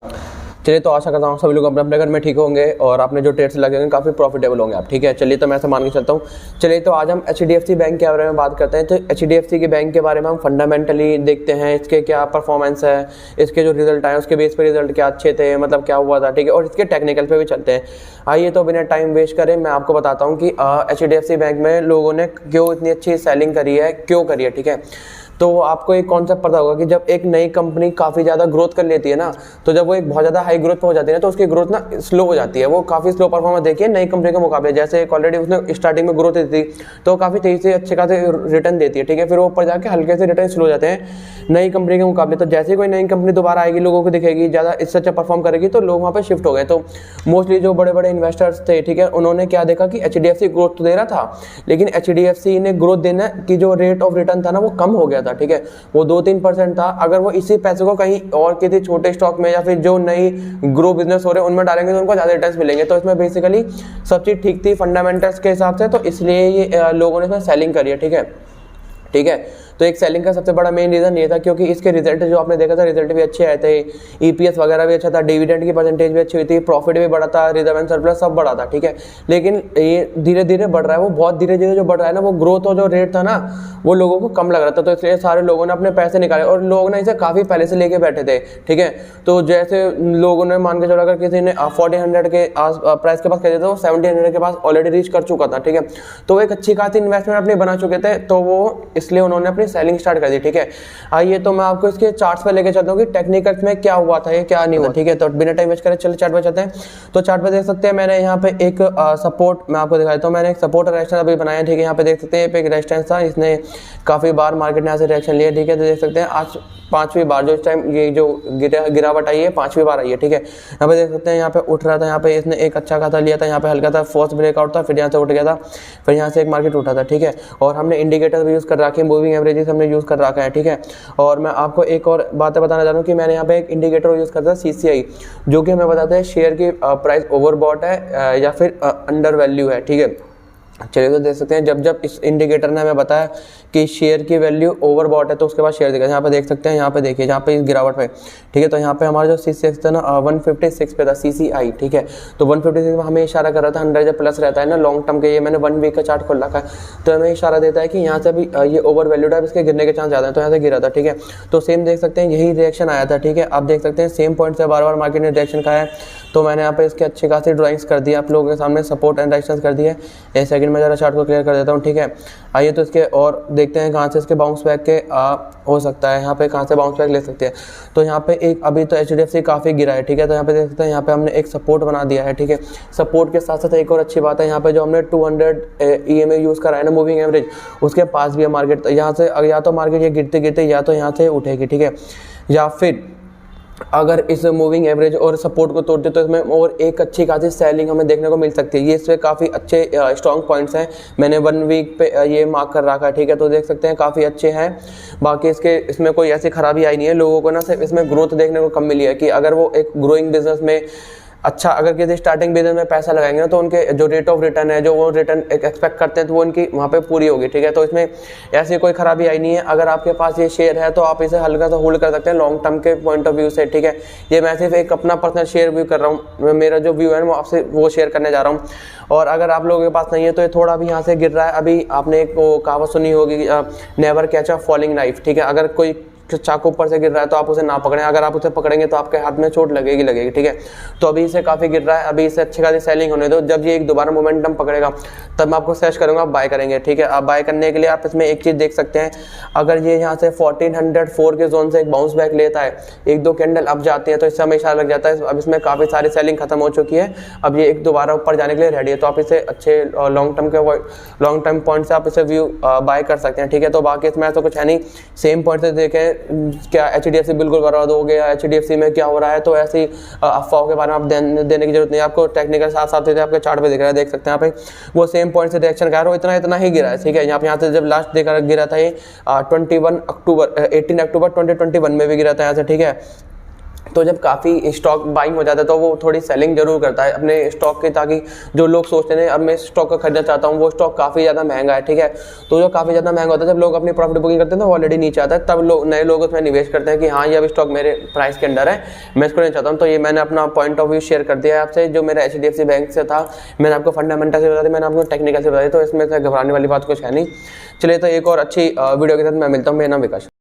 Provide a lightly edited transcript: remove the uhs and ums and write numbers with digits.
चलिए, तो आशा करता हूँ सभी लोग अपने अपने घर में ठीक होंगे और अपने जो ट्रेड्स लगे होंगे काफ़ी प्रॉफिटेबल होंगे आप। ठीक है, चलिए तो मैं ऐसा मान के चलता हूँ। चलिए, तो आज हम HDFC बैंक के बारे में बात करते हैं। तो HDFC के बैंक के बारे में हम फंडामेंटली देखते हैं, इसके क्या परफॉर्मेंस है, इसके जो रिजल्ट आए उसके बेस पर रिजल्ट क्या अच्छे थे, मतलब क्या हुआ था। ठीक है, और इसके टेक्निकल पे भी चलते हैं। आइए तो बिना टाइम वेस्ट करें मैं आपको बताता हूँ कि HDFC बैंक में लोगों ने क्यों इतनी अच्छी सेलिंग करी है, क्यों करी है। ठीक है, तो आपको एक कॉन्सेप्ट पता होगा कि जब एक नई कंपनी काफ़ी ज़्यादा ग्रोथ कर लेती है ना, तो जब वो एक बहुत ज़्यादा हाई ग्रोथ पे हो जाती है ना, तो उसकी ग्रोथ ना स्लो हो जाती है। वो काफ़ी स्लो परफॉर्मेंस देखिए नई कंपनी के मुकाबले। जैसे एक ऑलरेडी उसने स्टार्टिंग में ग्रोथ दी थी, तो काफ़ी तेज़ी से अच्छे खासे रिटर्न देती है। ठीक है, फिर वो ऊपर जाके हल्के से रिटर्न स्लो हो जाते हैं नई कंपनी के मुकाबले। तो जैसे कोई नई कंपनी दोबारा आएगी, लोगों को दिखेगी ज़्यादा इससे अच्छा परफॉर्म करेगी, तो लोग वहाँ पर शिफ्ट हो गए। तो मोस्टली जो बड़े बड़े इन्वेस्टर्स थे, ठीक है, उन्होंने क्या देखा कि HDFC ग्रोथ तो दे रहा था, लेकिन HDFC ने ग्रोथ देने की जो रेट ऑफ रिटर्न था ना, वो कम हो गया था। ठीक है, वो 2-3% था। अगर वो इसी पैसे को कहीं और किसी छोटे स्टॉक में या फिर जो नई ग्रो बिजनेस हो रहे हैं उनमें डालेंगे तो उनको ज़्यादा रिटर्न्स मिलेंगे। तो इसमें बेसिकली सब चीज़ ठीक थी फंडामेंटल्स के हिसाब से, तो इसलिए ये लोगों ने इसमें सेलिंग करी है। ठीक है, तो एक सेलिंग का सबसे बड़ा मेन रीज़न ये था क्योंकि इसके रिजल्ट जो आपने देखा था, रिजल्ट भी अच्छे आए थे, EPS वगैरह भी अच्छा था, डिविडेंड की परसेंटेज भी अच्छी हुई थी, प्रॉफिट भी बढ़ा था, रिजर्व एंड सरप्लस सब बढ़ा था। ठीक है, लेकिन ये धीरे धीरे बढ़ रहा है, वो बहुत धीरे धीरे जो बढ़ रहा है ना, वो ग्रोथ और जो रेट था ना, वो लोगों को कम लग रहा था। तो इसलिए सारे लोगों ने अपने पैसे निकाले और लोग ना इसे काफ़ी पहले से लेके बैठे थे। ठीक है, तो जैसे लोगों ने मान के चलो अगर किसी ने 1400 के प्राइस के पास खरीदे तो 1700 के पास ऑलरेडी रीच कर चुका था। ठीक है, तो एक अच्छी खासी इन्वेस्टमेंट अपनी बना चुके थे, तो वो इसलिए उन्होंने अपनी सेलिंग स्टार्ट कर दी। ठीक है, आइए तो मैं आपको इसके चार्ट्स पे लेके चलता हूँ कि टेक्निकल्स में क्या हुआ था, ये क्या नहीं हुआ। ठीक है, तो बिना टाइम वेस्ट करे चलो चार्ट पे चलते हैं। तो चार्ट पे देख सकते हैं मैंने यहाँ पे एक सपोर्ट मैं आपको दिखा देता हूँ। मैंने एक सपोर्ट रेजिस्टेंस अभी बनाया है। ठीक है, यहाँ पे देख सकते हैं एक रेजिस्टेंस था, इसने काफ़ी बार मार्केट ने यहाँ से रिएक्शन लिया। ठीक है, तो देख सकते हैं आज 5वीं बार जो इस टाइम ये जो गिरावट आई है 5वीं बार आई है। ठीक है, यहाँ पे देख सकते हैं यहाँ पे उठ रहा था, यहाँ पे इसने एक अच्छा खाता लिया था, यहाँ पे हल्का था, फर्स्ट ब्रेकआउट था, फिर यहाँ से उठ गया था, फिर यहाँ से एक मार्केट उठा था। ठीक है, और हमने इंडिकेटर भी यूज़ कर रखे हैं, मूविंग एवरेजेस हमने यूज़ कर रखा है। ठीक है, और मैं आपको एक और बातें बताना चाह रहा हूँ कि मैंने यहाँ पे एक इंडिकेटर यूज़ करता है CCI, जो कि हमें बताता है शेयर की प्राइस ओवरबॉट है या फिर अंडर वैल्यू है। ठीक है, चलिए तो देख सकते हैं जब इस इंडिकेटर ने हमें बताया कि शेयर की वैल्यू ओवरबॉट है तो उसके बाद शेयर दिखा। यहाँ पे देख सकते हैं, यहाँ पे देखिए, यहाँ पे इस गिरावट पे। ठीक है, तो यहाँ पे हमारा जो CCI था ना 156 पे था CCI। ठीक है, तो 156 में हमें इशारा कर रहा था 100 जब प्लस रहता है ना लॉन्ग टर्म के, ये मैंने 1 वीक का चार्ट खोल रखा है, तो हमें इशारा देता है कि यहाँ से भी ये ओवर वैल्यूड है, इसके गिरने के चांस ज़्यादा है, तो यहाँ से गिरा था। ठीक है, तो सेम देख सकते हैं यही रिएक्शन आया था। ठीक है, आप देख सकते हैं सेम पॉइंट से बार बार मार्केट ने रिएक्शन खाया है। तो मैंने यहाँ पे इसके अच्छे खासी ड्राइंग्स कर दी आप लोगों के सामने, सपोर्ट एंड रेजिस्टेंस कर दिए। एक सेकंड में जरा चार्ट को क्लियर कर देता हूँ। ठीक है, आइए तो इसके और देखते हैं कहाँ से इसके बाउंस बैक के हो सकता है, यहाँ पे कहाँ से बाउंस बैक ले सकते हैं। तो यहाँ पे एक अभी तो HDFC काफ़ी गिरा है। ठीक है, तो यहाँ पे देख सकते हैं यहाँ पे हमने एक सपोर्ट बना दिया है। ठीक है, सपोर्ट के साथ साथ एक और अच्छी बात है, यहाँ पे जो हमने 200 EMA यूज़ करा है ना मूविंग एवरेज, उसके पास भी है मार्केट। यहाँ से या तो मार्केट ये गिरते गिरते या तो यहाँ से उठेगी। ठीक है, या फिर अगर इस मूविंग एवरेज और सपोर्ट को तोड़ते तो इसमें और एक अच्छी खासी सेलिंग हमें देखने को मिल सकती है। ये इसमें काफ़ी अच्छे स्ट्रॉन्ग पॉइंट्स हैं, मैंने 1 वीक पे ये मार्क कर रखा है। ठीक है, तो देख सकते हैं काफ़ी अच्छे हैं। बाकी इसमें कोई ऐसी खराबी आई नहीं है, लोगों को ना सिर्फ इसमें ग्रोथ देखने को कम मिली है कि अगर वो एक ग्रोइंग बिजनेस में अच्छा अगर किसी स्टार्टिंग बिजनेस में पैसा लगाएंगे ना, तो उनके जो रेट ऑफ रिटर्न है, जो वो रिटर्न एक्सपेक्ट करते हैं, तो वो उनकी वहाँ पे पूरी होगी। ठीक है, तो इसमें ऐसी कोई खराबी आई नहीं है। अगर आपके पास ये शेयर है तो आप इसे हल्का सा होल्ड कर सकते हैं लॉन्ग टर्म के पॉइंट ऑफ व्यू से। ठीक है, ये मैं सिर्फ एक अपना पर्सनल शेयर व्यू कर रहा हूँ, मेरा जो व्यू है वो आपसे वो शेयर करने जा रहा हूँ। और अगर आप लोगों के पास नहीं है तो ये थोड़ा भी यहाँ से गिर रहा है। अभी आपने एक कहावत सुनी होगी, never catch a falling knife. ठीक है, अगर कोई चाकू ऊपर से गिर रहा है तो आप उसे ना पकड़ें, अगर आप उसे पकड़ेंगे तो आपके हाथ में चोट लगेगी। ठीक है, तो अभी इसे काफ़ी गिर रहा है, अभी इसे अच्छी खासी सेलिंग होने दो। जब ये एक दोबारा मोमेंटम पकड़ेगा तब मैं आपको सजेस्ट करूंगा आप बाय करेंगे। ठीक है, आप बाय करने के लिए आप इसमें एक चीज़ देख सकते हैं, अगर ये यहाँ से 1404 के जोन से एक बाउंस बैक लेता है, 1-2 कैंडल अप जाती है, तो इससे हमें इशारा लग जाता है अब इसमें काफ़ी सारी सेलिंग खत्म हो चुकी है, अब ये एक दोबारा ऊपर जाने के लिए रेडी है। तो आप इसे अच्छे लॉन्ग टर्म पॉइंट से आप इसे व्यू बाय कर सकते हैं। ठीक है, तो बाकी इसमें तो कुछ है नहीं, सेम पॉइंट से देखें क्या HDFC बिल्कुल बर्बाद हो गया, HDFC में क्या हो रहा है, तो ऐसी अफवाहों के बारे में आप देने की जरूरत नहीं है। आपको टेक्निकल साथ साथ आपके चार्ट पे दिख रहा है, देख सकते हैं यहाँ पे वो सेम पॉइंट से रिएक्शन कर रहा है, इतना ही गिरा है। ठीक है, यहाँ से जब लास्ट देखा गिरा था ये 18 अक्टूबर 2021 में भी गिरा था यहाँ से। ठीक है, तो जब काफ़ी स्टॉक बाइंग हो जाता है तो वो थोड़ी सेलिंग जरूर करता है अपने स्टॉक के, ताकि जो लोग सोचते हैं अब मैं इस स्टॉक को खरीदना चाहता हूँ, वो स्टॉक काफ़ी ज़्यादा महंगा है, ठीक है। तो जो काफ़ी ज़्यादा महंगा होता है, जब लोग अपनी प्रॉफिट बुकिंग करते हैं तो ऑलरेडी नीचे आता है, तब नए लोग उसमें निवेश करते हैं कि हाँ ये अब स्टॉक मेरे प्राइस के अंडर है, मैं इसको लेना चाहता हूँ। तो ये मैंने अपना पॉइंट ऑफ व्यू शेयर कर दिया है आपसे, जो मेरा HDFC बैंक से था। मैंने आपको फंडामेंटल से बता दी, मैंने आपको टेक्निकल से बता दी, तो इसमें से घबराने वाली बात कुछ है नहीं। चलिए तो एक और अच्छी वीडियो के साथ मैं मिलता हूँ। मेरा नाम विकास।